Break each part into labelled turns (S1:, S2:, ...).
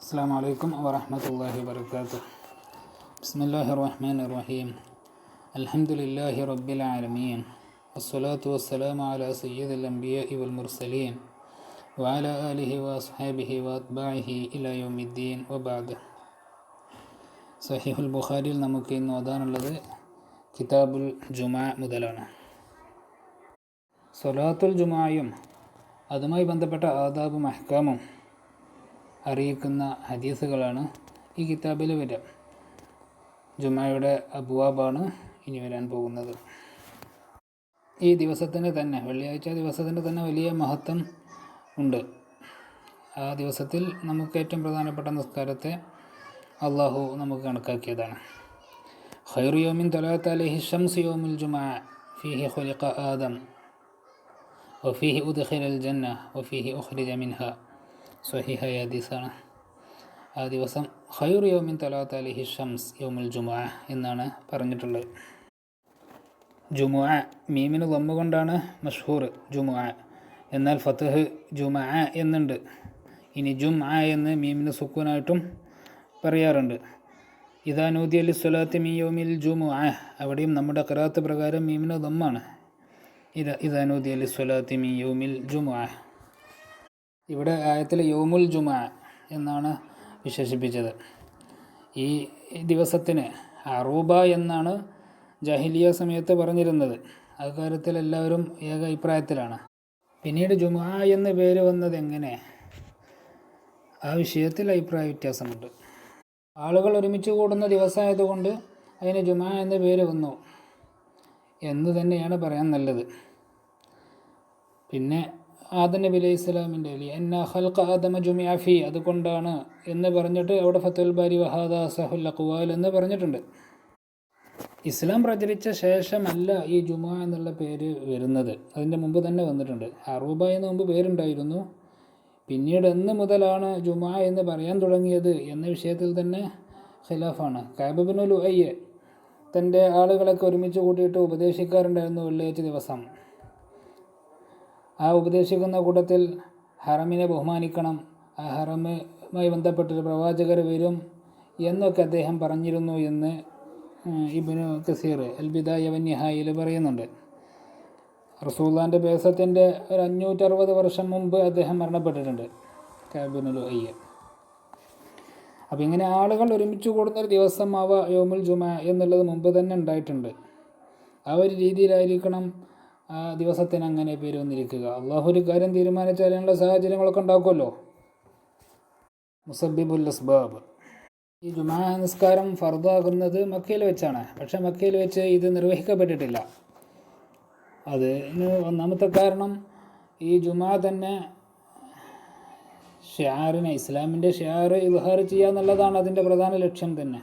S1: അസ്സലാമു അലൈക്കും വറഹ്മത്തുള്ളാഹി വബറകാതുഹു. ബിസ്മില്ലാഹിർ റഹ്മാനിർ റഹീം. അൽഹംദുലില്ലാഹി റബ്ബിൽ ആലമീൻ. വസ്സലാത്തു വസ്സലാമു അലാ സയ്യിദിൽ അംബിയാഇ വൽ മുർസലീൻ വഅലാ ആലിഹി വഅസ്ഹാബിഹി വഅത്ബാഇഹി ഇലാ യൗമിദ്ദീൻ വബഅദ്. സഹീഹുൽ ബുഖാരിയിൽ നമുക്ക് ഇന്ന് ഓതാനുള്ളത് കിതാബുൽ ജുമുഅ മുതലാണ്. സ്വലാത്തുൽ ജുമുഅയും അതുമായി ബന്ധപ്പെട്ട ആദാബും അഹ്കാമും അറിയിക്കുന്ന ഹദീസുകളാണ് ഈ കിതാബിൽ വരിക. ജുമുഅയുടെ അബ്വാബാണ് ഇനി വരാൻ പോകുന്നത്. ഈ ദിവസത്തിന് തന്നെ, വെള്ളിയാഴ്ച ദിവസത്തിന് തന്നെ വലിയ മഹത്വം ഉണ്ട്. ആ ദിവസത്തിൽ നമുക്ക് ഏറ്റവും പ്രധാനപ്പെട്ട നിസ്കാരത്തെ അള്ളാഹു നമുക്ക് കണക്കാക്കിയതാണ്. ഖൈറു യൗമിൻ തലഅത് അലൈഹി ശംസു യൗമുൽ ജുമുഅ ഫീഹി ഖുലിഖ ആദം വഫീഹി ഉദ്ഖിലൽ ജന്ന വഫീഹി ഉഖ്രിജ മിൻഹ. സ്വഹീഹായ ഹദീസാണ്. ആ ദിവസം ഖൈറു യൗമിൻ തലഅത് അലൈഹി ശംസ് യൗമുൽ ജുമുഅ എന്നാണ് പറഞ്ഞിട്ടുള്ളത്. ജുമുഅ മീമിന് ദമ്മ കൊണ്ടാണ് മഷ്ഹൂർ ജുമുഅ. എന്നാൽ ഫത്ഹ് ജുമുഅ എന്നുണ്ട്. ഇനി ജുമുഅ എന്ന് മീമിന് സുക്കൂനായിട്ടും പറയാറുണ്ട്. ഇദാ നൂദിയ ലിസ്സലാത്തി മിൻ യൗമിൽ ജുമുഅ, അവിടെയും നമ്മുടെ ഖിറാഅത്ത് പ്രകാരം മീമിന് ദമ്മാണ്. ഇദാ നൂദിയ ലിസ്സലാത്തി മിൻ യൗമിൽ ജുമുഅ. ഇവിടെ ആയത്തിൽ യൗമുൽ ജുമുഅ എന്നാണ് വിശേഷിപ്പിച്ചത്. ഈ ദിവസത്തിന് അറൂബ എന്നാണ് ജാഹിലിയ സമയത്ത് പറഞ്ഞിരുന്നത്. അക്കാര്യത്തിൽ എല്ലാവരും ഏക അഭിപ്രായത്തിലാണ്. പിന്നീട് ജുമുഅ എന്ന് പേര് വന്നത് എങ്ങനെ, ആ വിഷയത്തിൽ അഭിപ്രായ വ്യത്യാസമുണ്ട്. ആളുകൾ ഒരുമിച്ച് കൂടുന്ന ദിവസമായതുകൊണ്ട് അതിന് ജുമുഅ എന്ന പേര് വന്നു എന്ന് തന്നെയാണ് പറയാൻ നല്ലത്. പിന്നെ ആദം നബി അലൈഹി സ്വലാമിൻ്റെ എന്നാ ഖൽഖ ആദമ ജുമിഅ ഫീ, അതുകൊണ്ടാണ് എന്ന് പറഞ്ഞിട്ട് അവിടെ ഫത്തുൽ ബാരി വഹാദ അസഹുൽ അഖ്വാൽ എന്ന് പറഞ്ഞിട്ടുണ്ട്. ഇസ്ലാം പ്രചരിച്ച ശേഷമല്ല ഈ ജുമുഅ എന്നുള്ള പേര് വരുന്നത്. അതിൻ്റെ മുമ്പ് തന്നെ വന്നിട്ടുണ്ട്. അറൂബ എന്ന് മുമ്പ് പേരുണ്ടായിരുന്നു. പിന്നീട് എന്ന് മുതലാണ് ജുമുഅ എന്ന് പറയാൻ തുടങ്ങിയത് എന്ന വിഷയത്തിൽ തന്നെ ഖിലാഫാണ്. കഅബ് ഇബ്നു ലുഅയ്യ തൻ്റെ ആളുകളൊക്കെ ഒരുമിച്ച് കൂട്ടിയിട്ട് ഉപദേശിക്കാറുണ്ടായിരുന്നു വെള്ളിയാഴ്ച ദിവസം. ആ ഉപദേശിക്കുന്ന കൂട്ടത്തിൽ ഹറമിനെ ബഹുമാനിക്കണം, ആ ഹറമുമായി ബന്ധപ്പെട്ടൊരു പ്രവാചകർ വരും എന്നൊക്കെ അദ്ദേഹം പറഞ്ഞിരുന്നു എന്ന് ഇബ്നു കസീർ അൽ ബിദായ വന്നിഹായിൽ പറയുന്നുണ്ട്. റസൂലുള്ളാഹിൻ്റെ ബിഅസത്തിൻ്റെ ഒരു 560 വർഷം മുമ്പ് അദ്ദേഹം മരണപ്പെട്ടിട്ടുണ്ട്, കഅബ് ഇബ്നു ലുഅയ്യ. അപ്പോൾ ഇങ്ങനെ ആളുകൾ ഒരുമിച്ച് കൂടുന്നൊരു ദിവസം ആവ യൗമുൽ ജുമുഅ എന്നുള്ളത് മുമ്പ് തന്നെ ഉണ്ടായിട്ടുണ്ട്. ആ ഒരു രീതിയിലായിരിക്കണം ആ ദിവസത്തിന് അങ്ങനെ പേര് വന്നിരിക്കുക. അള്ളാഹു ഒരു കാര്യം തീരുമാനിച്ചാൽ അതിനുള്ള സാഹചര്യങ്ങളൊക്കെ ഉണ്ടാക്കുമല്ലോ. മുസബ്ബിബുൽ അസ്ബാബ്. ഈ ജുമുഅ നിസ്കാരം ഫർദാകുന്നത് മക്കയിൽ വെച്ചാണ്. പക്ഷേ മക്കയിൽ വെച്ച് ഇത് നിർവഹിക്കപ്പെട്ടിട്ടില്ല. അതിന് ഒന്നാമത്തെ കാരണം ഈ ജുമുഅ തന്നെ ഷിആറിനെ, ഇസ്ലാമിൻ്റെ ഷിആർ ഇദ്ഹാർ ചെയ്യുക എന്നുള്ളതാണ് അതിൻ്റെ പ്രധാന ലക്ഷ്യം തന്നെ.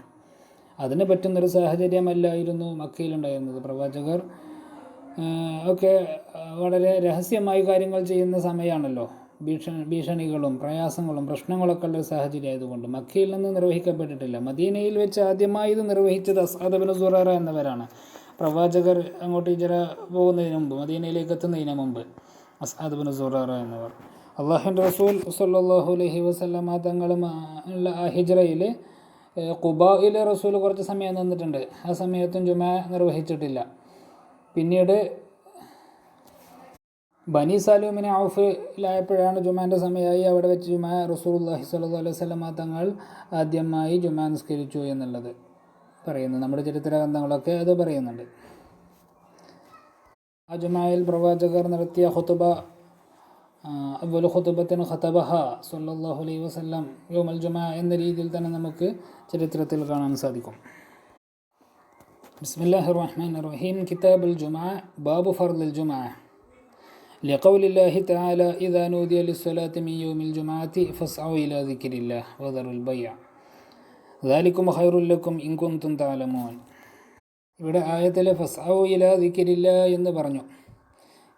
S1: അതിന് പറ്റുന്നൊരു സാഹചര്യമല്ലായിരുന്നു മക്കയിലുണ്ടായിരുന്നത്. പ്രവാചകർ ഒക്കെ വളരെ രഹസ്യമായി കാര്യങ്ങൾ ചെയ്യുന്ന സമയമാണല്ലോ. ഭീഷണികളും പ്രയാസങ്ങളും പ്രശ്നങ്ങളൊക്കെ ഉള്ള സാഹചര്യം ആയതുകൊണ്ട് മക്കയിൽ നിന്ന് നിർവഹിക്കപ്പെട്ടിട്ടില്ല. മദീനയിൽ വെച്ച് ആദ്യമായി ഇത് നിർവഹിച്ചത് അസ്അദ് ഇബ്നു സുറൈറ എന്നവരാണ്. പ്രവാചകർ അങ്ങോട്ട് ഹിജ്റ പോകുന്നതിന് മുമ്പ്, മദീനയിലേക്ക് എത്തുന്നതിന് മുമ്പ് അസ്അദ് ഇബ്നു സുറൈറ എന്നവർ. അള്ളാഹുവിൻ്റെ റസൂൽ സ്വല്ലല്ലാഹു അലൈഹി വസല്ലമ തങ്ങളും ഉള്ള ആ ഹിജ്റയിൽ ഖുബായിൽ റസൂൽ കുറച്ച് സമയം നിന്നിട്ടുണ്ട്. ആ സമയത്തും ജുമുഅ നിർവഹിച്ചിട്ടില്ല. പിന്നീട് ബനി സലൂമിനെ ഔഫിലായപ്പോഴാണ് ജുമുഅൻ്റെ സമയമായി. അവിടെ വെച്ച് ജുമുഅ റസൂലുള്ളാഹി സ്വല്ലല്ലാഹു അലൈഹി വസല്ലമ തങ്ങൾ ആദ്യമായി ജുമുഅ നിസ്കരിച്ചു എന്നുള്ളത് പറയുന്നു. നമ്മുടെ ചരിത്ര ഗ്രന്ഥങ്ങളൊക്കെ അത് പറയുന്നുണ്ട്. ആ ജുമുഅയിൽ പ്രവാചകർ നടത്തിയ ഖുതുബ അവ്വലു ഖുതുബത്തിൻ ഖതബഹ സ്വല്ലല്ലാഹു അലൈഹി വസല്ലം യൗമുൽ ജുമുഅ എന്ന രീതിയിൽ തന്നെ നമുക്ക് ചരിത്രത്തിൽ കാണാൻ സാധിക്കും. ബിസ്മില്ലാഹിർ റഹ്മാനിർ റഹീം. കിതാബുൽ ജുമുഅ ബാബു ഫർളിൽ ജുമുഅ ലിഖൗലില്ലാഹി തആല ഇദാ നൂദിയ ലിസ്സലാത്തി മിൻ യൗമിൽ ജുമുഅത്തി ഫസ്ഔ ഇലാ ദിക്രില്ലാഹി വദറുൽ ബൈഅ ദാലികും ഖൈറുൽ ലക്കും ഇൻ കുൻതും തഅലമൂൻ. ഇവിടെ ആയത്തിലെ ഫസ്ഔ ഇലാ ദിക്രില്ലാഹി എന്ന് പറഞ്ഞു.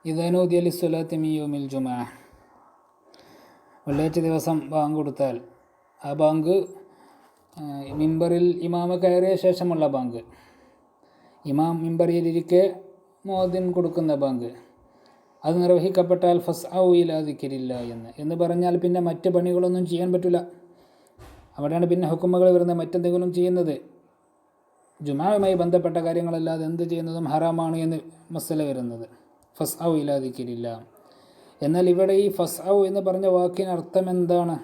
S1: ഇദാ നൂദിയ ലിസ്സലാത്തി മിൻ യൗമിൽ ജുമുഅ, വെള്ളിയാഴ്ച ദിവസം ബാങ്ക് കൊടുത്താൽ, ആ ബാങ്ക് മിമ്പറിൽ ഇമാമ കയറിയ ശേഷമുള്ള ബാങ്ക്, ഇമാം മിമ്പറിലിരിക്കെ മുഅദ്ദിൻ കൊടുക്കുന്ന ബാങ്ക്, അത് നിർവഹിക്കപ്പെട്ടാൽ ഫസ്ഔ ഇലാ ദിക്രില്ലാഹി എന്ന് പറഞ്ഞാൽ പിന്നെ മറ്റ് പണികളൊന്നും ചെയ്യാൻ പറ്റില്ല. അവിടെയാണ് പിന്നെ ഹുക്കുമുകൾ വരുന്നത്. മറ്റെന്തെങ്കിലും ചെയ്യുന്നത് ജുമാവുമായി ബന്ധപ്പെട്ട കാര്യങ്ങളല്ലാതെ എന്ത് ചെയ്യുന്നതും ഹറാമാണ് എന്ന് മസല വരുന്നത്. ഫസ്ഔ ഇലാ ദിക്രില്ലാ. എന്നാൽ ഇവിടെ ഈ ഫസ്ഔ എന്ന് പറഞ്ഞ വാക്കിന് അർത്ഥം എന്താണ്?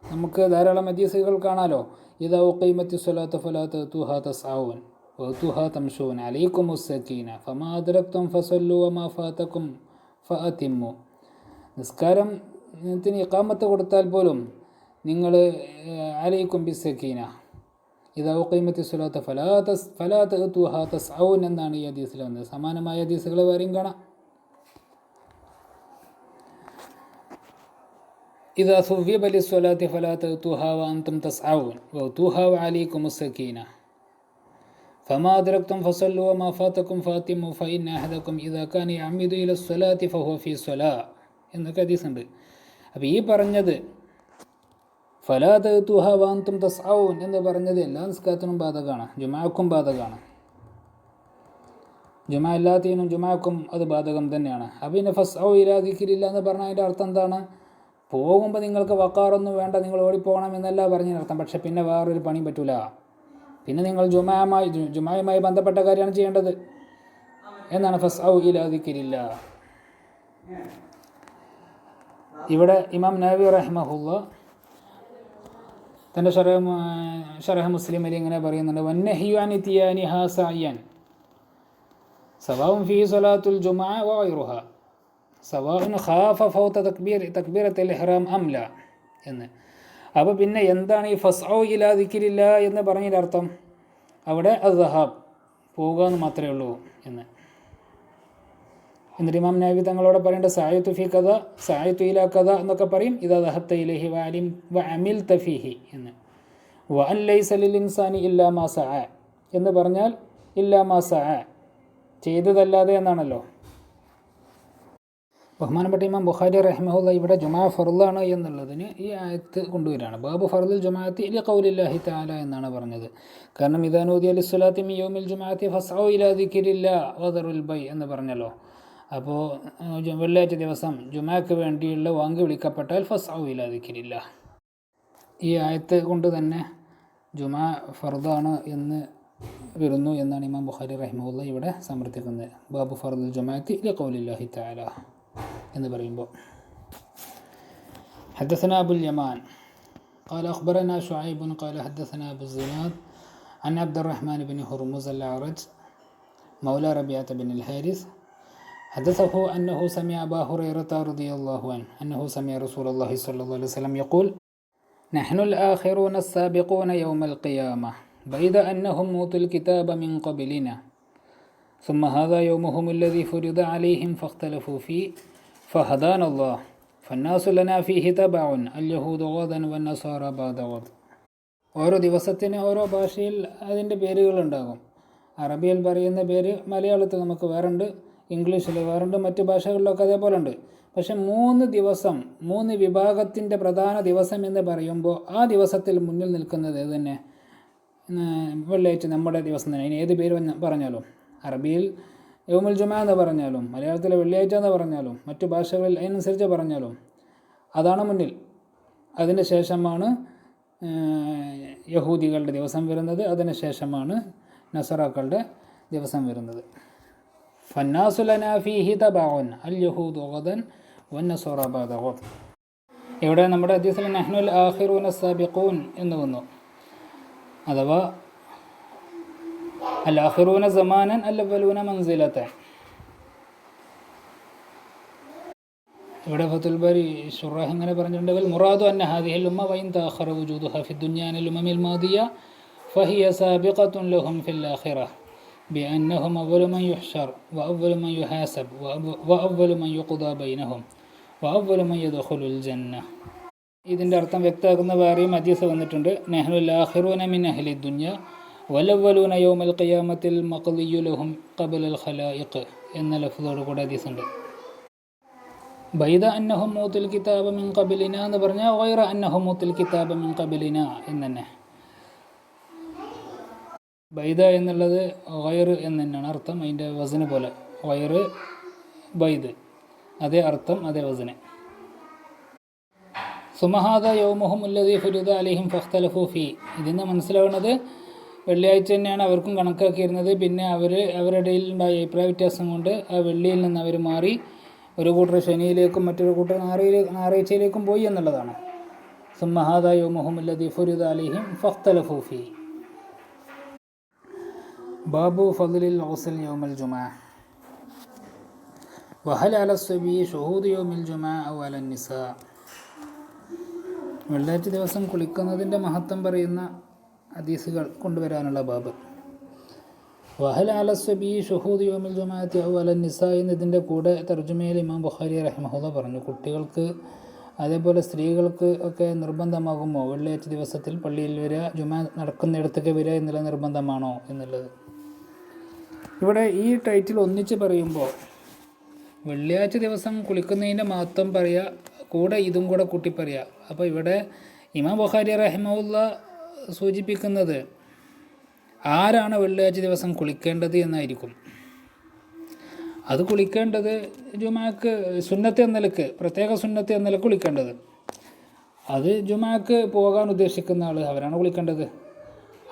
S1: നമുക്ക് ധാരാളം ഹദീസുകൾ കാണാലോ. ഇദാ ഉഖീമത്തി സ്വലാത്തു ഫലാ തഅ്തുഹാ തസ്ഔൻ വഅ്തുഹാ തംശൂൻ അലൈക്കുമുസ് സക്കീന ഫമാ അദ്റക്തും ഫസല്ലു വമാ ഫാതകും ഫഅതിമ്മു. നിസ്കാരത്തിന് ഇഖാമത്ത് കൊടുത്താൽ പോലും നിങ്ങൾ അലൈക്കും ബിസ്സക്കീന ഇദാ ഉഖീമത്തി സ്വലാത്തു ഫലാ തഅ്തുഹാ തസ്ഔൻ എന്നാണ് ഈ ഹദീസിൽ വന്നത്. സമാനമായ ഹദീസുകൾ വേറെയും കാണാം. إذا ثوب للصلاة فلا تأتوها وأنتم تسعون وأتوها وعليكم السكينة فما أدركتم فصلوا وما فاتكم فأتموا فإن أحدكم إذا كان يعمد إلى الصلاة فهو في صلاة എന്നൊക്കെ ഹദീസുണ്ട്. അപ്പോൾ ഈ പറഞ്ഞത് ഫലാ തഅ്തുഹാ വഅൻതും തസ്ഔൻ എന്ന് പറഞ്ഞത് എല്ലാ നിസ്കാരത്തിനും ബാധകമാണ്, ജുമാഅക്കും ബാധകമാണ്. ജുമാ എല്ലാത്തിനും ജുമാഅക്കും അത് ബാധകം തന്നെയാണ്. അപ്പോൾ പിന്നെ ഫസ്ഔ ഇലാ ദിക്രില്ലാ എന്ന് പറഞ്ഞാൽ അതിൻ്റെ അർത്ഥം എന്താണ്? പോകുമ്പോൾ നിങ്ങൾക്ക് വക്കാറൊന്നും വേണ്ട, നിങ്ങൾ ഓടിപ്പോകണം എന്നല്ല പറഞ്ഞതിനർത്ഥം. പക്ഷെ പിന്നെ വേറൊരു പണിയും പറ്റൂല. പിന്നെ നിങ്ങൾ ജുമായുമായി ബന്ധപ്പെട്ട കാര്യമാണ് ചെയ്യേണ്ടത് എന്നാണ് ഫസ്ഔ ഇലാ ദിക്രില്ലാ. ഇവിടെ ഇമാം നവവി റഹിമഹുല്ലാ തൻ്റെ ശറഹ് മുസ്ലിമിൽ ഇങ്ങനെ പറയുന്നുണ്ട്. വന്നഹിയു അൻ ഇത്യാനിഹാ സഅയൻ സവാഉൻ ഫീഹി സ്വലാത്തുൽ ജുമുഅ വഗൈറുഹാ സവാഉൻ ഖാഫ ഫൗത തക്ബീറത്തുൽ ഇഹ്റാം അം ലാ എന്ന്. അപ്പോൾ പിന്നെ എന്താണ് ഈ ഫസ്ഔ ഇലാ ദിക്രില്ലാ എന്ന് പറഞ്ഞതിൻ്റെ അർത്ഥം? അവിടെ അസ്സഹാബ് പോവുക എന്ന് മാത്രമേ ഉള്ളൂ എന്ന്. എന്നിട്ട് ഇമാം നവവി തങ്ങളോട് പറയേണ്ട സഅയ്തു ഫീ കഥ സഅയ്തു ഇലാ കഥ എന്നൊക്കെ പറയും. ഇദാ ദഹബ്ത ഇലൈഹി വഅമിൽത ഫീഹി എന്ന്. വഅൻ ലൈസ ലിൽ ഇൻസാനി ഇല്ലാ മാ സഅ എന്ന് പറഞ്ഞാൽ ഇല്ലാ മാ സഅ ചെയ്തതല്ലാതെ എന്നാണല്ലോ. ബഹുമാനപ്പെട്ട ഇമാം ബുഖാരി റഹിമഹുല്ലാ ഇവിടെ ജുമാ ഫർളാണ് എന്നുള്ളതിന് ഈ ആയത്ത് കൊണ്ടുവരികയാണ്. ബാബു ഫർളുൽ ജുമാഅത്തി ലിഖൗലില്ലാഹി തആല എന്നാണ് പറഞ്ഞത്. കാരണം ഇദാ നൂദിയ ലിസ്സലാത്തി മിൻ യൗമിൽ ജുമാഅത്തി ഫസ്ഔ ഇലാ ദിക്രില്ലാ വദറുൽ ബൈ എന്ന് പറഞ്ഞല്ലോ. അപ്പോൾ വെള്ളിയാഴ്ച ദിവസം ജുമാക്ക് വേണ്ടിയുള്ള വാങ്ക് വിളിക്കപ്പെട്ടാൽ ഫസ്ഔ ഇലാ ദിക്രില്ലാ. ഈ ആയത്ത് കൊണ്ട് തന്നെ ജുമാ ഫർദാണ് എന്ന് വരുന്നു എന്നാണ് ഇമാം ബുഖാരി റഹിമഹുല്ലാ ഇവിടെ സമർത്ഥിക്കുന്നത്. ബാബു ഫർളുൽ ജുമാഅത്തി ലിഖൗലില്ലാഹി തആല എന്ന് പറയുമ്പോൾ حدثنا أبو اليمان قال أخبرنا شعيب قال حدثنا أبو الزناد عن عبد الرحمن بن هرمز الأعرج مولى ربيعة بن الحارث حدثه أنه سمع أبا هريرة رضي الله عنه أنه سمع رسول الله صلى الله عليه وسلم يقول نحن الآخرون السابقون يوم القيامة بيد أنهم أوتوا الكتاب من قبلنا ثم هذا يومهم الذي فرض عليهم فاختلفوا فيه فهدانا الله فالناس لنا فيه تبع اليهود غدا والنصارى بعد غد. ഓരോ ദിവസത്തിന് ഓരോ ഭാഷയിൽ അതിൻ്റെ പേരുകളുണ്ടാകും. അറബിയിൽ പറയുന്ന പേര് മലയാളത്തിൽ നമുക്ക് വേറുണ്ട്, ഇംഗ്ലീഷിൽ വേറുണ്ട്, മറ്റ് ഭാഷകളിലൊക്കെ അതേപോലെ ഉണ്ട്. പക്ഷെ 3 ദിവസം 3 വിഭാഗത്തിൻ്റെ പ്രധാന ദിവസം എന്ന് പറയുമ്പോൾ ആ ദിവസത്തിൽ മുന്നിൽ നിൽക്കുന്നത് ഏത് തന്നെ? വെള്ളിയാഴ്ച നമ്മുടെ ദിവസം തന്നെ. അതിന് ഏത് പേര് പറഞ്ഞാലും, അറബിയിൽ യൗമുൽ ജുമാ എന്ന് പറഞ്ഞാലും, മലയാളത്തിലെ വെള്ളിയാഴ്ച എന്ന് പറഞ്ഞാലും, മറ്റു ഭാഷകളിൽ അതിനനുസരിച്ച് പറഞ്ഞാലും അതാണ് മുന്നിൽ. അതിന് ശേഷമാണ് യഹൂദികളുടെ ദിവസം വരുന്നത്, അതിന് ശേഷമാണ് നസറാക്കളുടെ ദിവസം വരുന്നത്. ഫന്നാസു ലനാ ഫീഹി തബഉൻ അൽ യഹൂദു ഗദൻ വന്നസറ ബഅദ ഗദ്. ഇവിടെ നമ്മുടെ ഹദീസിൽ നഹ്നുൽ ആഖിറൂന സാബിഖൂൻ എന്ന് വന്നു. അഥവാ അൽ ആഖിറൂന സമാനൻ അൽ അവ്വലൂന മൻസിലതൻ. ഇവിടെ ഫത്തുൽ ബാരി ശുറാഹ് ഇങ്ങനെ പറഞ്ഞിട്ടുണ്ടെങ്കിൽ മുറാദു അന്ന ഹാദിഹിൽ ഉമ്മ വഇൻ തഅഖറ വജൂദുഹാ ഫി ദുനിയ അനിൽ ഉമ്മമിൽ മാദിയ ഫഹിയ സാബിഖത്തുൻ ലഹും ഫിൽ ആഖിറ ബിഅന്നഹും അവ്വലു മൻ യുഹ്ശർ വഅവ്വലു മൻ യുഹാസബ് വഅവ്വലു മൻ യുഖ്ദാ ബൈനഹും വഅവ്വലു മൻ യദ്ഖുലുൽ ജന്ന. ഇതിൻ്റെ അർത്ഥം വ്യക്തമാക്കുന്ന വേറെയും ഹദീസ് വന്നിട്ടുണ്ട്. നഹ്നുൽ ആഖിറൂന മിൻ അഹ്ലി ദുനിയ വലവ്വലൂന യൗമൽ ഖിയാമത്തിൽ മഖ്ദിയു ലഹും ഖബലൽ ഖലായിഖ് എന്ന ലഫ്ളോട് കൂടെ ഹദീസുണ്ട്. ബൈദ അന്നഹും മൂത്തുൽ കിതാബ മിൻ ഖബലിന എന്ന് പറഞ്ഞാൽ ഗൈറ അന്നഹും മൂത്തുൽ കിതാബ മിൻ ഖബലിന എന്ന് തന്നെ. ബൈദ എന്നുള്ളത് ഗൈർ എന്ന് തന്നെയാണ് അർത്ഥം. അതിൻ്റെ വസന് പോലെ ഗൈർ ബൈദ്, അതേ അർത്ഥം അതേ വസന്. സുമഹാദ യൗമുഹും ഉല്ലദീ ഫുരിദ അലൈഹിം ഫഖ്തലഫൂ ഫീ. ഇതിന്ന് മനസ്സിലാവുന്നത് വെള്ളിയാഴ്ച തന്നെയാണ് അവർക്കും കണക്കാക്കിയിരുന്നത്. പിന്നെ അവരുടെ ഇടയിൽ ഉണ്ടായ അഭിപ്രായ വ്യത്യാസം കൊണ്ട് ആ വെള്ളിയിൽ നിന്ന് അവർ മാറി ഒരു കൂട്ടർ ശനിയിലേക്കും മറ്റൊരു കൂട്ടർ ഞായറാഴ്ചയിലേക്കും പോയി എന്നുള്ളതാണ്. സുമഹാദ യൗമുഹും ഉല്ലദീ ഫുരിദ അലൈഹിം ഫഖ്തലഫൂ ഫീ. ബാബു ഫദ്ലിൽ ഗുസ്ൽ യൗമൽ ജുമുഅ. വഹൽ അല സ്വബി ഷുഹൂദ് യൗമിൽ ജുമുഅ ഔ അല നിസാ. വെള്ളിയാഴ്ച ദിവസം കുളിക്കുന്നതിൻ്റെ മഹത്വം പറയുന്ന ഹദീസുകൾ കൊണ്ടുവരാനുള്ള ബാബ്. വഹൽ അല സ്വബി ഷുഹൂദ് യൗമിൽ ജുമുഅത്തി ഔ അല നിസാ എന്നതിൻ്റെ കൂടെ തർജുമയിൽ ഇമാം ബുഖാരി റഹിമഹുല്ലാഹ് പറഞ്ഞു, കുട്ടികൾക്ക് അതേപോലെ സ്ത്രീകൾക്ക് ഒക്കെ നിർബന്ധമാകുമോ വെള്ളിയാഴ്ച ദിവസത്തിൽ പള്ളിയിൽ വരിക, ജുമുഅ നടക്കുന്നിടത്തേക്ക് വരിക എന്നുള്ള നിർബന്ധമാണോ എന്നുള്ളത്. ഇവിടെ ഈ ടൈറ്റിൽ ഒന്നിച്ച് പറയുമ്പോൾ വെള്ളിയാഴ്ച ദിവസം കുളിക്കുന്നതിൻ്റെ മഹത്വം പറയുക, കൂടെ ഇതും കൂടെ കൂട്ടി പറയുക. അപ്പോൾ ഇവിടെ ഇമാം ബുഖാരി റഹിമഹുല്ലാഹ് സൂചിപ്പിക്കുന്നത് ആരാണ് വെള്ളിയാഴ്ച ദിവസം കുളിക്കേണ്ടത് എന്നായിരിക്കും. അത് കുളിക്കേണ്ടത് ജുമുഅക്ക് സുന്നത്ത് എന്ന നിലക്ക്, പ്രത്യേക സുന്നത്ത് എന്ന നിലക്ക് കുളിക്കേണ്ടത്. അത് ജുമുഅക്ക് പോകാൻ ഉദ്ദേശിക്കുന്ന ആൾ അവരാണ് കുളിക്കേണ്ടത്.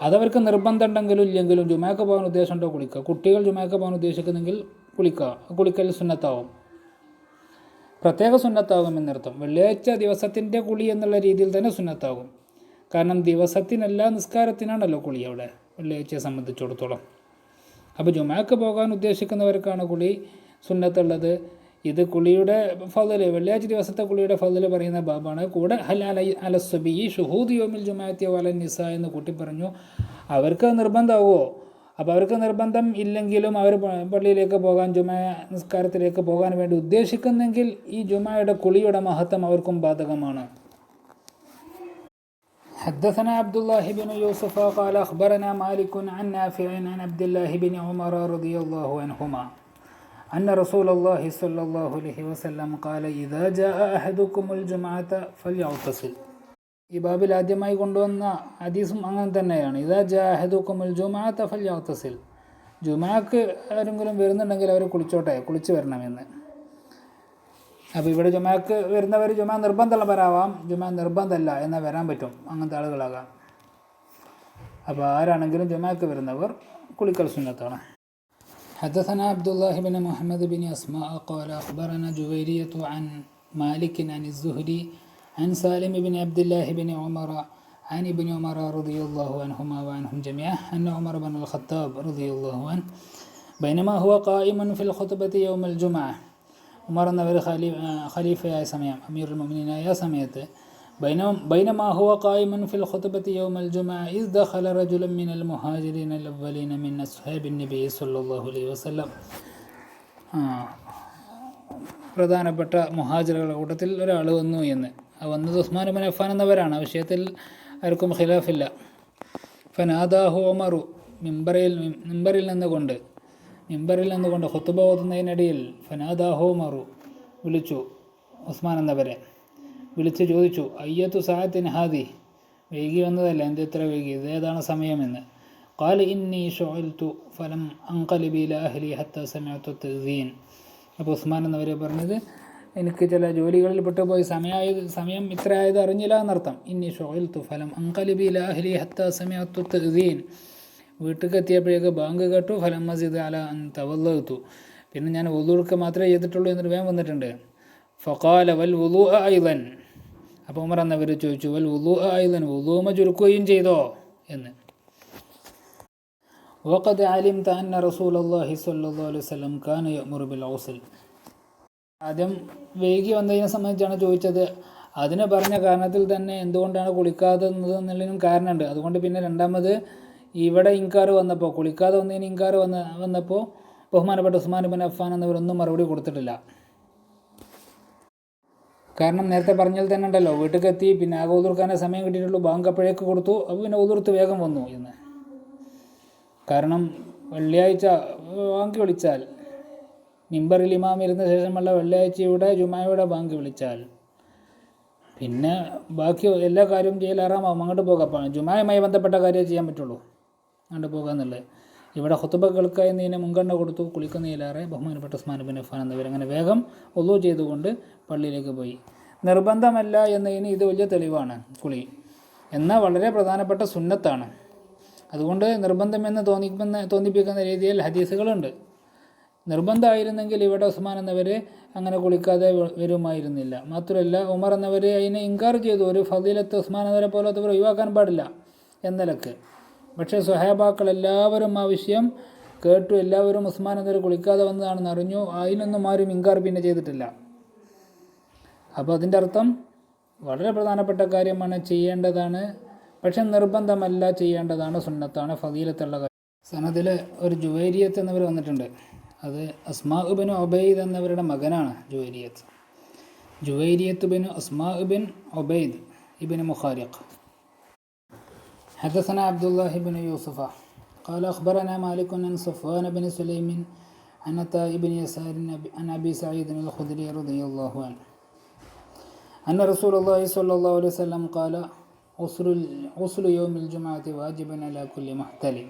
S1: അതവർക്ക് നിർബന്ധം ഉണ്ടെങ്കിലും ഇല്ലെങ്കിലും ജുമുഅക്ക് പോകാൻ ഉദ്ദേശമുണ്ടോ കുളിക്കുക. കുട്ടികൾ ജുമുഅക്ക് പോകാൻ ഉദ്ദേശിക്കുന്നെങ്കിൽ കുളിക്കൽ സുന്നത്താവും, പ്രത്യേക സുന്നത്താകും എന്നർത്ഥം. വെള്ളിയാഴ്ച ദിവസത്തിൻ്റെ കുളി എന്നുള്ള രീതിയിൽ തന്നെ സുന്നത്താകും. കാരണം ദിവസത്തിനല്ല നിസ്കാരത്തിനാണല്ലോ കുളി അവിടെ വെള്ളിയാഴ്ചയെ സംബന്ധിച്ചിടത്തോളം. അപ്പോൾ ജുമുഅക്ക് പോകാൻ ഉദ്ദേശിക്കുന്നവർക്കാണ് കുളി സുന്നത്തുള്ളത്. ഇത് കുളിയുടെ ഫളല്, വെള്ളിയാഴ്ച ദിവസത്തെ കുളിയുടെ ഫളല് പറയുന്ന ബാബാണ്. കൂടെ ഹൽ അല സ്വബി ഷുഹൂദ് യൗമിൽ ജുമുഅത്തി വ അല നിസാ എന്ന് കൂട്ടി പറഞ്ഞു. അവർക്ക് നിർബന്ധമാവുമോ? അപ്പോൾ അവർക്ക് നിർബന്ധം ഇല്ലെങ്കിലും അവർ പള്ളിയിലേക്ക് പോകാൻ, ജുമുഅ നിസ്കാരത്തിലേക്ക് പോകാൻ വേണ്ടി ഉദ്ദേശിക്കുന്നെങ്കിൽ ഈ ജുമുഅയുടെ കുളിയുടെ മഹത്വം അവർക്കും ബാധകമാണ്. حدثنا عبد الله بن يوسف قال أخبرنا مالك عن نافع عن عبد الله بن عمر رضي الله عنهما أن رسول الله صلى الله عليه وسلم قال إذا جاء أحدكم الجمعة فليغتسل. ഈ ബാബിൽ ആദ്യമായി കൊണ്ടുവന്ന ഹദീസും അങ്ങനെ തന്നെയാണ്. ഇദാ ജാഅ അഹദുകുമുൽ ജുമുഅത ഫൽയഗ്തസിൽ. ജുമുഅക്ക് ആരെങ്കിലും വരുന്നുണ്ടെങ്കിൽ അവർ കുളിച്ച് വരണമെന്ന്. അപ്പോൾ ഇവിടെ ജുമുഅക്ക് വരുന്നവർ ജുമുഅ നിർബന്ധമുള്ളവരാവാം, ജുമുഅ നിർബന്ധമല്ല എന്നാൽ വരാൻ പറ്റും, അങ്ങനത്തെ ആളുകളാകാം. അപ്പോൾ ആരാണെങ്കിലും ജുമുഅക്ക് വരുന്നവർ കുളിക്കൽ സുന്നത്താണ്. حدثنا عبد الله بن محمد بن أسماء قال أخبرنا جويرية عن مالك عن الزهري عن سالم بن عبد الله بن عمر عن ابن عمر رضي الله عنهما وعنهم جميعا أن عمر بن الخطاب رضي الله عنه بينما هو قائم في الخطبة يوم الجمعة. ഉമർ എന്നവർ ഖലീഫയായ സമയം, അമീറുൽ മുഅ്മിനീനായ സമയത്ത്, ബൈനമാ ഹുവ ഖായിമുൻ ഫിൽ ഖുത്ബത്തി യൗമൽ ജുമുഅ ഇദ് ദഖല റജുലുൻ മിനൽ മുഹാജിരീന അൽ അവ്വലീന മിൻ അസ്ഹാബിൻ നബി സല്ലല്ലാഹു അലൈഹി വസല്ലം. പ്രധാനപ്പെട്ട മുഹാജിറുകളുടെ കൂട്ടത്തിൽ ഒരാൾ വന്നു എന്ന്. വന്നത് ഉസ്മാൻ ഇബ്നു അഫ്ഫാൻ എന്നവരാണ്. ആ വിഷയത്തിൽ ആർക്കും ഖിലാഫില്ല. ഫനാദാഹു ഉമറു, മിമ്പറിൽ നിന്നുകൊണ്ട് ഖുത്ബ ഓതുന്നതിനിടയിൽ ഫനാദാഹു ഉമറു, വിളിച്ചു ഉസ്മാൻ എന്നവരെ. വിളിച്ച് ചോദിച്ചു, അയ്യത്തു സഅത്തിൻ ഹാദി, വൈകി വന്നതല്ല, എന്ത് ഇത്ര വൈകി, ഇതേതാണ് സമയമെന്ന്. ഖാല ഇന്നി ശുഇൽതു ഫലം അൻഖലിബ ഇലാ അഹ്ലി ഹത്താ സമിഅതു തഅ്സീൻ. അപ്പോൾ ഉസ്മാൻ എന്നവരെ പറഞ്ഞത്, എനിക്ക് ചില ജോലികളിൽ പെട്ടുപോയി, സമയം ഇത്ര ആയത് അറിഞ്ഞില്ല എന്നർത്ഥം. ഇന്നി ശുഇൽതു ഫലം അൻഖലിബ ഇലാ അഹ്ലി ഹത്താ സമിഅതു തഅ്സീൻ. വീട്ടിലേക്ക് എത്തിയപ്പോഴേക്ക് ബാങ്ക് കേട്ടു. ഫലം മസ്ജിദ് അല തവല്ലത്തു, പിന്നെ ഞാൻ വുളൂക്ക് മാത്രമേ ചെയ്തിട്ടുള്ളൂ എന്നിട്ട് വേഗം വന്നിട്ടുണ്ട്. ഫഖാല വൽ വുളൂ അയ്ളൻ. അപ്പോൾ ഉമർ എന്നവർ ചോദിച്ചു, വൽ വുളൂ അയ്ളൻ, വുളൂമ ചുരുക്കുകയും ചെയ്തോ എന്ന്. വഖദ് അലിംത അന്ന റസൂലുള്ളാഹി സ്വല്ലല്ലാഹു അലൈഹി വസല്ലം കാന യഅ്മുറു ബിൽ ഗുസ്ൽ. ആദ്യം വൈകി വന്നതിനെ സംബന്ധിച്ചാണ് ചോദിച്ചത്. അതിന് പറഞ്ഞ കാരണത്തിൽ തന്നെ എന്തുകൊണ്ടാണ് കുളിക്കാതെന്നത് എന്നുള്ളതിനും കാരണമുണ്ട്. അതുകൊണ്ട് പിന്നെ രണ്ടാമത് ഇവിടെ ഇൻകാർ വന്നപ്പോൾ, കുളിക്കാതെ വന്നതിന് ഇൻകാർ വന്നപ്പോൾ ബഹുമാനപ്പെട്ട ഉസ്മാൻ ഇബ്നു അഫ്ഫാൻ എന്നിവരൊന്നും മറുപടി കൊടുത്തിട്ടില്ല. കാരണം നേരത്തെ പറഞ്ഞാൽ തന്നെ ഉണ്ടല്ലോ, വീട്ടിലേക്ക് എത്തി, പിന്നെ ആകെ ഉദുർക്കാനേ സമയം കിട്ടിയിട്ടുള്ളൂ, ബാങ്ക് അപ്പോഴേക്ക് കൊടുത്തു, അപ്പോൾ പിന്നെ ഉദുർത്ത് വേഗം വന്നു എന്ന്. കാരണം വെള്ളിയാഴ്ച ബാങ്ക് വിളിച്ചാൽ, മിമ്പറിൽ ഇമാം ഇരുന്ന ശേഷമുള്ള വെള്ളിയാഴ്ചയുടെ ജുമുഅയുടെ ബാങ്ക് വിളിച്ചാൽ പിന്നെ ബാക്കി എല്ലാ കാര്യവും ചെയ്യൽ ആറാമാവും, അങ്ങോട്ട് പോകാം. ജുമുഅയുമായി ബന്ധപ്പെട്ട കാര്യമേ ചെയ്യാൻ പറ്റുള്ളൂ, അങ്ങോട്ട് പോകാമെന്നുള്ളത്. ഇവിടെ ഖുത്ബ കേൾക്കുന്നതിന് മുൻഗണന കൊടുത്തു, കുളിക്കുന്നതിലേറെ ബഹുമാനപ്പെട്ട ഉസ്മാൻ ഇബ്നു അഫ്ഫാൻ എന്നിവർ അങ്ങനെ വേഗം വുളൂ ചെയ്തുകൊണ്ട് പള്ളിയിലേക്ക് പോയി. നിർബന്ധമല്ല എന്നതിന് ഇത് വലിയ തെളിവാണ് കുളി. എന്നാൽ വളരെ പ്രധാനപ്പെട്ട സുന്നത്താണ്. അതുകൊണ്ട് നിർബന്ധമെന്ന് തോന്നിപ്പിക്കുന്ന രീതിയിൽ ഹദീസുകളുണ്ട്. നിർബന്ധമായിരുന്നെങ്കിൽ ഇവിടെ ഉസ്മാൻ എന്നവർ അങ്ങനെ കുളിക്കാതെ വരുമായിരുന്നില്ല. മാത്രമല്ല ഉമർ എന്നവർ അതിനെ ഇൻകാർ ചെയ്തു. ഒരു ഫദീലത്ത് ഉസ്മാൻ എന്നവരെ പോലത്തവർ ഒഴിവാക്കാൻ പാടില്ല എന്നലക്ക്. പക്ഷേ സ്വഹാബാക്കൾ എല്ലാവരും ആ വിഷയം കേട്ടു. എല്ലാവരും ഉസ്മാൻ എന്നവർ കുളിക്കാതെ വന്നതാണെന്ന് അറിഞ്ഞു. അതിനൊന്നും ആരും ഇൻകാർ പിന്നെ ചെയ്തിട്ടില്ല. അപ്പോൾ അതിൻ്റെ അർത്ഥം വളരെ പ്രധാനപ്പെട്ട കാര്യമാണ്, ചെയ്യേണ്ടതാണ്. പക്ഷെ നിർബന്ധമല്ല, ചെയ്യേണ്ടതാണ്, സുന്നത്താണ്, ഫദീലത്തുള്ള കാര്യം. സനദിൽ ഒരു ജുവൈരിയത്ത് എന്നവർ വന്നിട്ടുണ്ട്. അത് അസ്മാ ബിൻ ഒബൈദ് എന്നവരുടെ മകനാണ് ജുവൈരിയത്ത്. ജുവൈരിയത്ത് ബിൻ അസ്മാ ബിൻ ഒബൈദ് ഇബിൻ മുഖാരിഖ്. حدثنا عبد الله بن يوسف قال أخبرنا مالك عن صفوان بن سليم عن عطاء بن يسار عن أبي سعيد الخدري رضي الله عنه أن رسول الله صلى الله عليه وسلم قال غسل يوم الجمعة واجب على كل محتلم.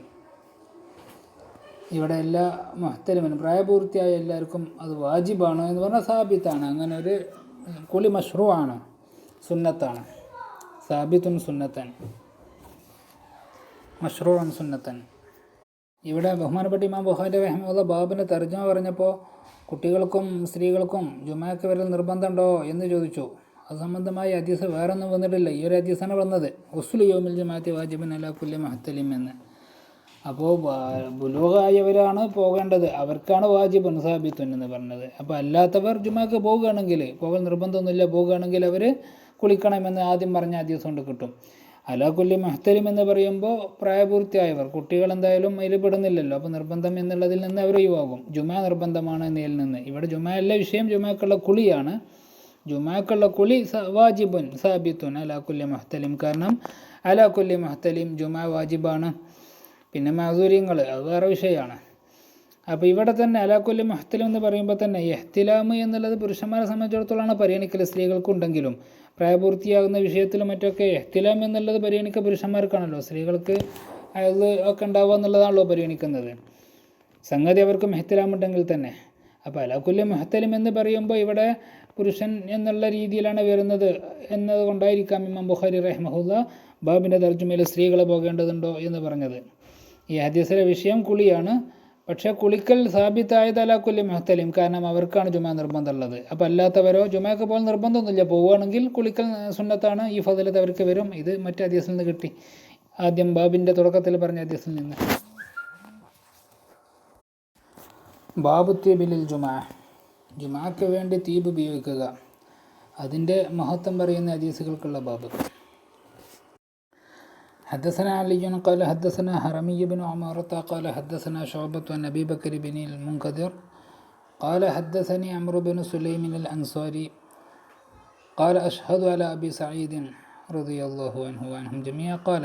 S1: ഇവിടെ എല്ലാ മുഹ്തലിമിനും പ്രായപൂർത്തിയായ എല്ലാവർക്കും അത് വാജിബാണ് എന്ന് പറഞ്ഞാൽ സാബിത്താണ്. അങ്ങനെ ഒരു കുളി മഷ്റൂ ആണ്, സുന്നത്താണ്. സാബിത്തുൻ സുന്നത്തൻ, മഷ്റൂഅൻ സുന്നത്തൻ. ഇവിടെ ബഹുമാനപ്പെട്ട ഇമാം ബുഖാരി റഹിമഹുല്ലാഹ് ബാബിന് തർജ്ജമ പറഞ്ഞപ്പോൾ കുട്ടികൾക്കും സ്ത്രീകൾക്കും ജുമാക്ക് വരൽ നിർബന്ധമുണ്ടോ എന്ന് ചോദിച്ചു. അത് സംബന്ധമായി ഹദീസ് വേറൊന്നും വന്നിട്ടില്ല. ഈ ഒരു ഹദീസാണ് വന്നത്, ഗുസ്ലു യൗമിൽ ജുമാഅത്തി വാജിബുൻ അലാ കുല്ലി മുഹ്തലിം എന്ന്. അപ്പോൾ ബുലൂഗായവരാണ് പോകേണ്ടത്, അവർക്കാണ് വാജിബുൻ സാബിത്തുൻ എന്ന് പറഞ്ഞത്. അപ്പോൾ അല്ലാത്തവർ ജുമാക്ക് പോകുകയാണെങ്കിൽ, പോകൽ നിർബന്ധമൊന്നുമില്ല, പോകുകയാണെങ്കിൽ അവർ കുളിക്കണമെന്ന് ആദ്യം പറഞ്ഞ ഹദീസ് കൊണ്ട് കിട്ടും. അലാ കുല്ലി മുഹ്തലിം എന്ന് പറയുമ്പോൾ പ്രായപൂർത്തിയായവർ, കുട്ടികൾ എന്തായാലും അതിൽ പെടുന്നില്ലല്ലോ. അപ്പോൾ നിർബന്ധം എന്നുള്ളതിൽ നിന്ന് അവർ ഒഴിവാകും. ജുമാ നിർബന്ധമാണ് എന്നതിൽ നിന്ന്. ഇവിടെ ജുമാ അല്ല വിഷയം, ജുമാക്കുള്ള കുളിയാണ്. ജുമാക്കുള്ള കുളി വാജിബുൻ സാബിത്തുൻ അലാ കുല്ലി മുഹ്തലിം. കാരണം അലാ കുല്ലി മുഹ്തലിം ജുമാ വാജിബാണ്. പിന്നെ മാസൂര്യങ്ങൾ അത് വേറെ വിഷയമാണ്. അപ്പോൾ ഇവിടെ തന്നെ അലാ കുല്ലി മുഹ്തലിം എന്ന് പറയുമ്പോൾ തന്നെ ഇഹ്തിലാമ് എന്നുള്ളത് പുരുഷന്മാരെ സംബന്ധിച്ചിടത്തോളമാണ് പരിഗണിക്കൽ. സ്ത്രീകൾക്കുണ്ടെങ്കിലും പ്രായപൂർത്തിയാകുന്ന വിഷയത്തിലും മറ്റൊക്കെ ഇഹ്തിലാം എന്നുള്ളത് പരിഗണിക്കുക പുരുഷന്മാർക്കാണല്ലോ. സ്ത്രീകൾക്ക് അത് ഒക്കെ ഉണ്ടാവുക എന്നുള്ളതാണല്ലോ പരിഗണിക്കുന്നത്. സംഗതി അവർക്കും ഇഹ്തിലാം ഉണ്ടെങ്കിൽ തന്നെ. അപ്പോൾ അലാ കുല്ലി മുഹ്തലിം എന്ന് പറയുമ്പോൾ ഇവിടെ പുരുഷൻ എന്നുള്ള രീതിയിലാണ് വരുന്നത് എന്നതുകൊണ്ടായിരിക്കാം ഇമാം ബുഖാരി റഹിമഹുല്ലാഹ് ബാബിൻ്റെ തർജുമയിൽ സ്ത്രീകൾ പോകേണ്ടതുണ്ടോ എന്ന് പറഞ്ഞത്. ഈ ഹദീസിലെ വിഷയം കുളിയാണ്. പക്ഷേ കുളിക്കൽ സാബിത്തായത് അലാ കുല്ലി മുഹ്തലിം, കാരണം അവർക്കാണ് ജുമാ നിർബന്ധമുള്ളത്. അപ്പോൾ അല്ലാത്തവരോ ജുമാക്ക് പോകാൻ നിർബന്ധമൊന്നുമില്ല, പോവുകയാണെങ്കിൽ കുളിക്കൽ സുന്നത്താണ്, ഈ ഫദീലത്ത് അവർക്ക് വരും. ഇത് മറ്റു ഹദീസിൽ നിന്ന് കിട്ടി, ആദ്യം ബാബിൻ്റെ തുടക്കത്തിൽ പറഞ്ഞ ഹദീസിൽ നിന്ന്. ബാബു തീബിലിൽ ജുമാ, ജുമാക്ക് വേണ്ടി തീബ് ഉപയോഗിക്കുക, അതിൻ്റെ മഹത്വം പറയുന്ന ഹദീസുകൾക്കുള്ള ബാബ്. حدثنا علي قال حدثنا هرمي بن عمارة قال حدثنا شعبة عن أبي بكر بن المنكدر قال حدثني عمرو بن سليم الأنصاري قال أشهد على أبي سعيد رضي الله عنه وعنهم جميعا قال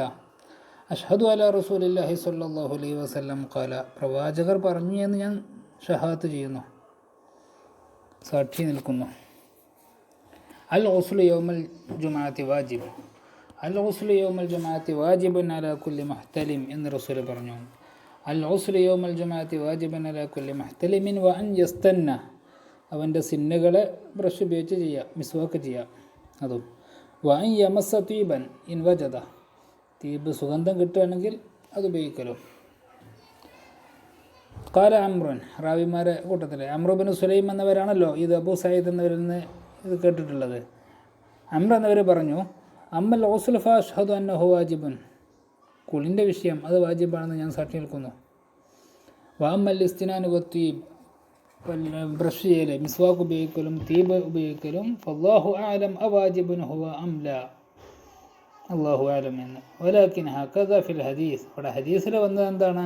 S1: أشهد على رسول الله صلى الله عليه وسلم قال പ്രവാചകർ പറഞ്ഞു എന്ന് ഞാൻ ഷഹാദത്ത് ചെയ്യുന്നു, സാക്ഷി നിൽക്കുന്നു. അൽ ഗുസ്ലു യൗമൽ ജുമുഅത്തി വാജിബ്, അൽ ഗുസ്ലു യൗമൽ ജുമുഅത്തി വാജിബുൻ അലാ കുല്ലി മുഹ്തലിം എന്ന് റസൂൽ പറഞ്ഞു. അൽ ഗുസ്ലു യൗമൽ ജുമുഅത്തി വാജിബുൻ അലാ കുല്ലി മുഹ്തലിമിൻ വ അൻ യസ്തന്ന, അവൻ്റെ സിന്നുകളെ ബ്രഷ് ഉപയോഗിച്ച് ചെയ്യുക, മിസ്വാക്ക് ചെയ്യുക. അതും വ അൻ യമസ്സ തീബൻ ഇൻ വജദ, തീബ് സുഗന്ധം കിട്ടുകയാണെങ്കിൽ അത് ഉപയോഗിക്കലും. കാല അമ്രുൻ, റാവിമാരെ കൂട്ടത്തിൽ അമ്രു ബിൻ സുലൈം എന്നവരാണല്ലോ ഇത് അബൂ സയ്യിദ് എന്നവരിൽ നിന്ന് ഇത് കേട്ടിട്ടുള്ളത്. അമ്ര എന്നവർ പറഞ്ഞു, അമ്മൽ ഗുസ്ലു ഫഅശ്ഹദു അന്നഹു വാജിബുൻ, കുളിൻ്റെ വിഷയം അത് വാജിബാണെന്ന് ഞാൻ സാക്ഷി നിൽക്കുന്നു. വഅമ്മൽ ഇസ്തിനാനു വത്തീബ്, ബ്രഷ് ചെയ്യൽ, മിസ്വാക്ക് ഉപയോഗിക്കലും തീബ് ഉപയോഗിക്കലും ഫല്ലാഹു അഅലം അവാജിബുൻ ഹുവ അം ലാ, അല്ലാഹു അഅലം എന്ന്. വലാകിൻ ഹകദ ഫിൽ ഹദീസ്, ഇവിടെ ഹദീസിൽ വന്നത് എന്താണ്?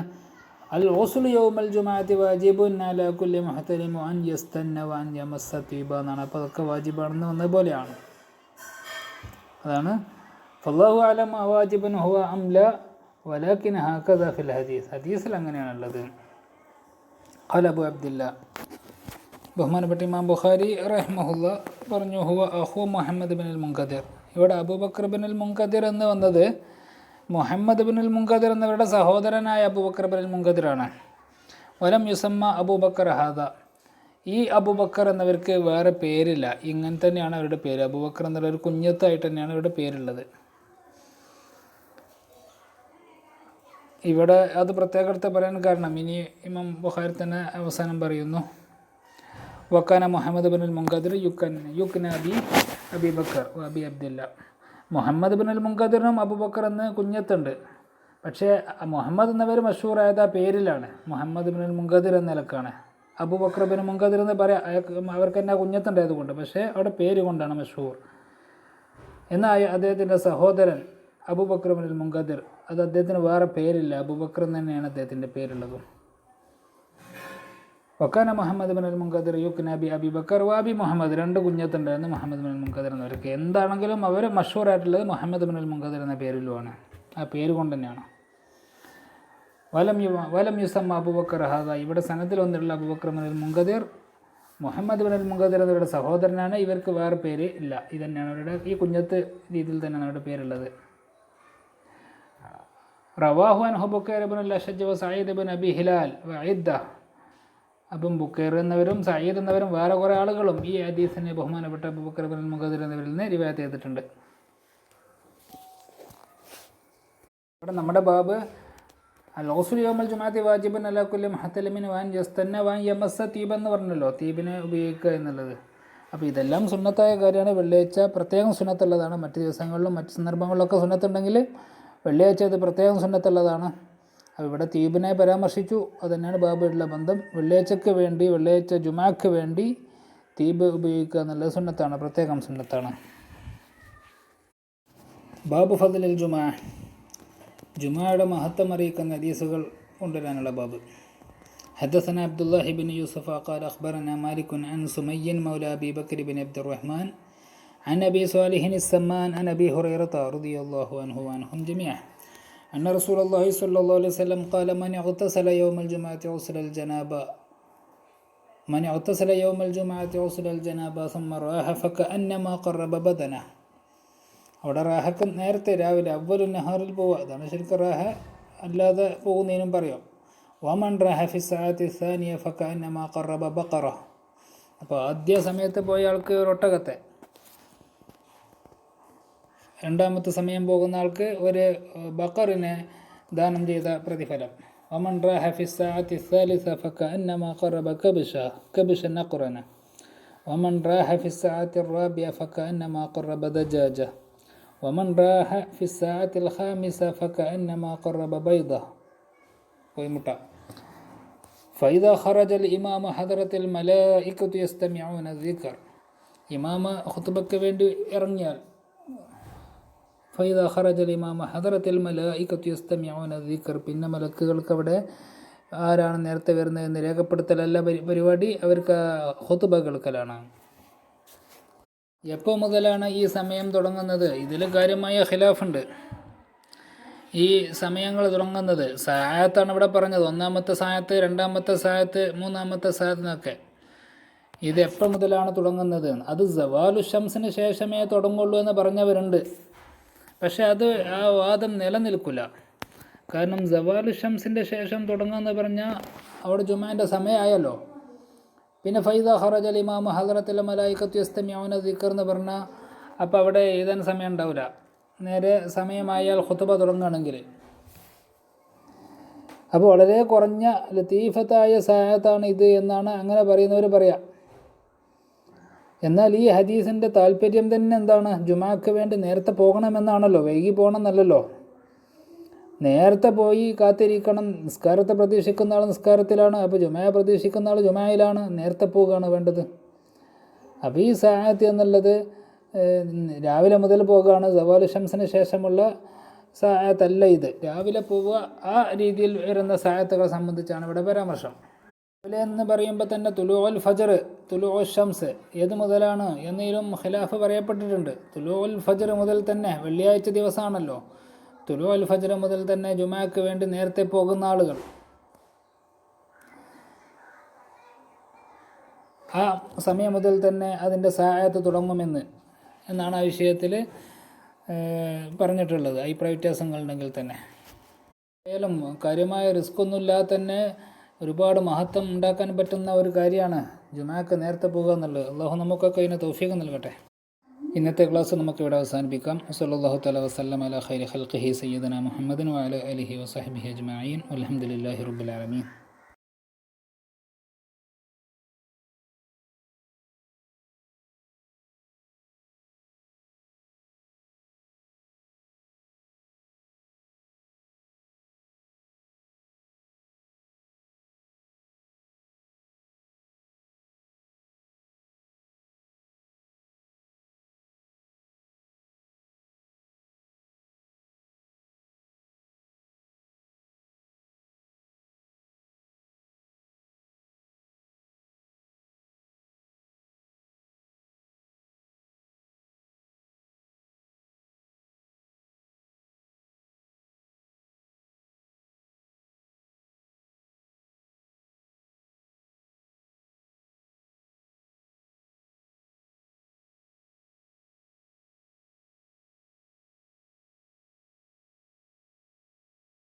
S1: അൽ ഗുസ്ലു യൗമൽ ജുമുഅത്തി വാജിബുൻ അലാ കുല്ലി മുഹ്തലിം വ അൻ യസ്തന്ന വ അൻ യമസ്സ തീബ എന്നാണ്. അപ്പോൾ അതൊക്കെ വാജിബാണെന്ന് വന്നതുപോലെയാണ്. അതാണ് ഫല്ലാഹു അഅലം അവാജിബുൻ ഹുവ അം ലാ വലാകിൻ ഹകദ ഫിൽ ഹദീസ്, ഹദീസിൽ അങ്ങനെയാണുള്ളത്. ഖാല അബൂ അബ്ദില്ല, ബഹുമാനപ്പെട്ട ഇമാം ബുഖാരി റഹിമഹുല്ലാഹ് പറഞ്ഞു, ഹുവ അഖൂ മുഹമ്മദ് ബിൻ അൽ മുൻകദിർ. ഇവിടെ അബൂബക്കർ ബിൻ അൽ മുൻകദിർ എന്ന് വന്നത് മുഹമ്മദ് ബിൻ അൽ മുൻകദിർ എന്നവരുടെ സഹോദരനായ അബൂബക്കർ ബിൻ അൽ മുൻകദിറാണ്. വലം യുസമ്മ അബൂബക്കർ ഹാദ, ഈ അബൂബക്കർ എന്നവർക്ക് വേറെ പേരില്ല, ഇങ്ങനെ തന്നെയാണ് അവരുടെ പേര്. അബൂബക്കർ എന്നുള്ള ഒരു കുഞ്ഞത്തായിട്ട് തന്നെയാണ് അവരുടെ പേരുള്ളത്. ഇവിടെ അത് പ്രത്യേക എടുത്ത് പറയാൻ കാരണം ഇനി ഇമാം ബുഖാരി തന്നെ അവസാനം പറയുന്നു, വക്കാന മുഹമ്മദ് ബിനുൽ മുൻകദിർ യുക്ന അബി ബക്കർ അബി അബ്ദുല്ല. മുഹമ്മദ് ബിനുൽ മുൻകദിറിനും അബൂബക്കർ എന്ന് കുഞ്ഞത്തുണ്ട്. പക്ഷേ മുഹമ്മദ് എന്നവർ മഷൂറായത് ആ പേരിലാണ്, മുഹമ്മദ് ബിനുൽ മുൻകദിർ എന്ന നിലക്കാണ്. അബൂബക്കർ ബിൻ മുൻകദിർ എന്ന് പറയാം, അവർക്ക് തന്നെ കുഞ്ഞത്തുണ്ടായത് കൊണ്ട്, പക്ഷേ അവിടെ പേര് കൊണ്ടാണ് മഷൂർ. എന്നാൽ അദ്ദേഹത്തിൻ്റെ സഹോദരൻ അബൂബക്കർ ബിനുൽ മുൻകദിർ, അത് അദ്ദേഹത്തിന് വേറെ പേരില്ല, അബൂബക്കർ തന്നെയാണ് അദ്ദേഹത്തിൻ്റെ പേരുള്ളതും. വക്കാന മുഹമ്മദ് ബിനുൽ മുൻകദിർ യുക്ന അബി ബക്കർ വാബി മുഹമ്മദ്, രണ്ട് കുഞ്ഞത്തുണ്ടായിരുന്നു മുഹമ്മദ് ബിനുൽ മുൻകദിർ എന്നവർക്ക്. എന്താണെങ്കിലും അവർ മഷൂറായിട്ടുള്ളത് മുഹമ്മദ് ബിനുൽ മുൻകദിർ എന്ന പേരിലുമാണ്, ആ പേര് കൊണ്ട് തന്നെയാണ്. വലം യുസമ്മ അബൂബക്കർ ഹാദ, ഇവിടെ സനത്തിൽ വന്നിട്ടുള്ള അബൂബക്കർ ബിനുൽ മുൻകദിർ മുഹമ്മദ് ബിനുൽ മുൻകദിർ എന്നവരുടെ സഹോദരനാണ്, ഇവർക്ക് വേറെ പേര് ഇല്ല. ഇതന്നെയാണ് അവരുടെ ഈ കുഞ്ഞത്ത് രീതിയിൽ തന്നെയാണ് അവരുടെ പേരുള്ളത്. റവാഹു അൻഹു ബുക്കൈർ ഇബ്നുൽ അശ്ജ വ സഈദ് ഇബ്നു അബി ഹിലാൽ വഇദ്ദ. അപ്പം ബുക്കൈർ എന്നവരും സഈദ് എന്നവരും വേറെ കുറേ ആളുകളും ഈ ഹദീസിനെ ബഹുമാനപ്പെട്ട അബൂബക്കർ ബിനുൽ മുൻകദിർ എന്നവരിൽ നിന്ന് റിവായത്ത് ചെയ്തിട്ടുണ്ട്. ഇവിടെ നമ്മുടെ ബാബ് അൽ-ഗുസ്ലു യൗമൽ ജുമുഅത്തി വാജിബുൻ അലാ കുല്ലി മുഹ്തലിമിൻ വൻ യസ്തന്ന വൻ യമസ്സ തീബ് എന്ന് പറഞ്ഞല്ലോ, തീബിനെ ഉപയോഗിക്കുക എന്നുള്ളത്. അപ്പോൾ ഇതെല്ലാം സുന്നത്തായ കാര്യമാണ്. വെള്ളിയാഴ്ച പ്രത്യേകം സുന്നത്തുള്ളതാണ്. മറ്റ് ദിവസങ്ങളിലും മറ്റ് സന്ദർഭങ്ങളിലൊക്കെ സുന്നത്തുണ്ടെങ്കിൽ വെള്ളിയാഴ്ച ഇത് പ്രത്യേകം സുന്നത്തുള്ളതാണ്. അപ്പോൾ ഇവിടെ തീബിനെ പരാമർശിച്ചു, അതുതന്നെയാണ് ബാബുള്ള ബന്ധം. വെള്ളിയാഴ്ചക്ക് വേണ്ടി, വെള്ളിയാഴ്ച ജുമാക്ക് വേണ്ടി തീബ് ഉപയോഗിക്കുക എന്നുള്ളത് സുന്നത്താണ്, പ്രത്യേകം സുന്നത്താണ്. ബാബു ഫദ്ലിൽ ജുമാ, ജുമായുടെ മഹത്വം അറിയിക്കുന്ന ഹദീസുകൾ കൊണ്ടുവരാനുള്ള ബാബ്. ഹദ്ദസനാ അബ്ദുല്ലാഹി ബിൻ യൂസഫ ഖാല അഖ്ബറനാ മാലികുൻ അൻ സുമയ്യൻ മൗല അബി ബക്കർ ബിൻ അബ്ദുറഹ്മാൻ عن أبي صالح السمان عن أبي هريرة رضي الله عنه وعنهم جميعا أن رسول الله صلى الله عليه وسلم قال من اغتسل يوم الجمعة غسل الجنابة ثم راح فكأنما قرب بدنه. അവിടെ റാഹക്ക് നേരത്തെ രാവിലെ അവ്വലു നഹാറിൽ പോവുക, അതാണ് ശരിക്കും റാഹ, അല്ലാതെ പോകുന്നതിനും പറയാം. വമൻ റാഹ ഫി സഅത്തി സാനിയ ഫകഅന്നമാ ഖറബ ബഖറ. അപ്പോൾ ആദ്യ സമയത്ത് പോയ ആൾക്ക് ഒരു ഒട്ടകത്തെ, രണ്ടാമത്തെ സമയം പോകുന്ന ആൾക്ക് ഒരു ബക്കറിനെ ദാനം ചെയ്ത പ്രതിഫലം. വമൻ റാഹ ഫി സഅത്തി സാലിസ ഫകഅന്നമാ ഖറബ കബിശ നഖറന. വമൻ റാഹ ഫി സഅത്തി الرابعة فكأنما قرب دجاجة. ومن راح في الساعة الخامسة فكأنما قرب بيضة ويمتع. فإذا خرج الإمام حضرت الملائكة يستمعون الذكر. إمام خطبك വേണ്ടി ഇറങ്ങിയാൽ فإذا خرج الإمام حضرت الملائكة يستمعون الذكر, പിന്നെ മലക്കുകൾക്ക് അവിടെ ആരാണ് നേരത്തെ വരുന്നതെന്ന് രേഖപ്പെടുത്തലല്ല പരിപാടി, അവർക്ക് ഖുതുബ കേൾക്കലാണ്. എപ്പോൾ മുതലാണ് ഈ സമയം തുടങ്ങുന്നത്? ഇതിൽ കാര്യമായ ഖിലാഫുണ്ട്. ഈ സമയങ്ങൾ തുടങ്ങുന്നത് സായത്താണ് ഇവിടെ പറഞ്ഞത്, ഒന്നാമത്തെ സായത്ത്, രണ്ടാമത്തെ സായത്ത്, മൂന്നാമത്തെ സായത്ത് എന്നൊക്കെ. ഇത് എപ്പോൾ മുതലാണ് തുടങ്ങുന്നത്? അത് സവാലു ഷംസിന് ശേഷമേ തുടങ്ങുള്ളൂ എന്ന് പറഞ്ഞവരുണ്ട്. പക്ഷേ അത് ആ വാദം നിലനിൽക്കില്ല. കാരണം സവാലു ഷംസിൻ്റെ ശേഷം തുടങ്ങുമെന്ന് പറഞ്ഞാൽ അവിടെ ജുമാൻ്റെ സമയമായല്ലോ. പിന്നെ ഫൈദ ഖറജൽ ഇമാമ ഹദറത്തുൽ മലായികത്തു യസ്തമിഊന ദിക്ർ എന്ന് പറഞ്ഞാൽ അപ്പോൾ അവിടെ എഴുതാൻ സമയം ഉണ്ടാവില്ല. നേരെ സമയമായാൽ ഖുതുബ തുടങ്ങുകയാണെങ്കിൽ. അപ്പോൾ വളരെ കുറഞ്ഞ ലത്തീഫത്തായ സായത്താണ് ഇത് എന്നാണ് അങ്ങനെ പറയുന്നവർ പറയാം. എന്നാൽ ഈ ഹദീസിൻ്റെ താല്പര്യം തന്നെ എന്താണ്? ജുമാക്ക് വേണ്ടി നേരത്തെ പോകണമെന്നാണല്ലോ, വൈകി പോകണമെന്നല്ലല്ലോ. നേരത്തെ പോയി കാത്തിരിക്കണം. നിസ്കാരത്തെ പ്രതീക്ഷിക്കുന്ന ആൾ നിസ്കാരത്തിലാണ്, അപ്പോൾ ജുമയെ പ്രതീക്ഷിക്കുന്ന ആൾ ജുമയിലാണ്, നേരത്തെ പോവുകയാണ് വേണ്ടത്. അപ്പോൾ ഈ സായത്ത് എന്നുള്ളത് രാവിലെ മുതൽ പോകുകയാണ്. സവാലു ഷംസിന് ശേഷമുള്ള സായത്തല്ല ഇത്. രാവിലെ പോവുക, ആ രീതിയിൽ വരുന്ന സായത്തുകളെ സംബന്ധിച്ചാണ് ഇവിടെ പരാമർശം. രാവിലെ എന്ന് പറയുമ്പോൾ തന്നെ തുലൂഉൽ ഫജ്ർ, തുലൂഉൽ ഷംസ് ഏത് മുതലാണ് എന്നതിലും ഖിലാഫ് പറയപ്പെട്ടിട്ടുണ്ട്. തുലൂഉൽ ഫജ്ർ മുതൽ തന്നെ, വെള്ളിയാഴ്ച ദിവസമാണല്ലോ, തുലൂഉൽ ഫജ്ർ മുതൽ തന്നെ ജുമാക്ക് വേണ്ടി നേരത്തെ പോകുന്ന ആളുകൾ ആ സമയം മുതൽ തന്നെ അതിൻ്റെ സായത്ത് തുടങ്ങുമെന്ന് എന്നാണ് ആ വിഷയത്തിൽ പറഞ്ഞിട്ടുള്ളത്. അഭിപ്രായ വ്യത്യാസങ്ങളുണ്ടെങ്കിൽ തന്നെ കാര്യമായ റിസ്ക്കൊന്നുമില്ലാതെ തന്നെ ഒരുപാട് മഹത്വം ഉണ്ടാക്കാൻ പറ്റുന്ന ഒരു കാര്യമാണ് ജുമാക്ക് നേരത്തെ പോകുക എന്നുള്ളത്. അള്ളാഹു നമുക്കൊക്കെ അതിന് തൗഫീഖ് നൽകട്ടെ. ഇന്നത്തെ ക്ലാസ് നമുക്കിവിടെ അവസാനിപ്പിക്കാം. സല്ലല്ലാഹു തആല വസല്ലം അലാ ഖൈരി ഖൽഖിഹി സയ്യിദനാ മുഹമ്മദിൻ വഅലാ ആലിഹി വസഹ്ബിഹി അജ്മഈൻ വൽഹംദുലില്ലാഹി റബ്ബിൽ ആലമീൻ.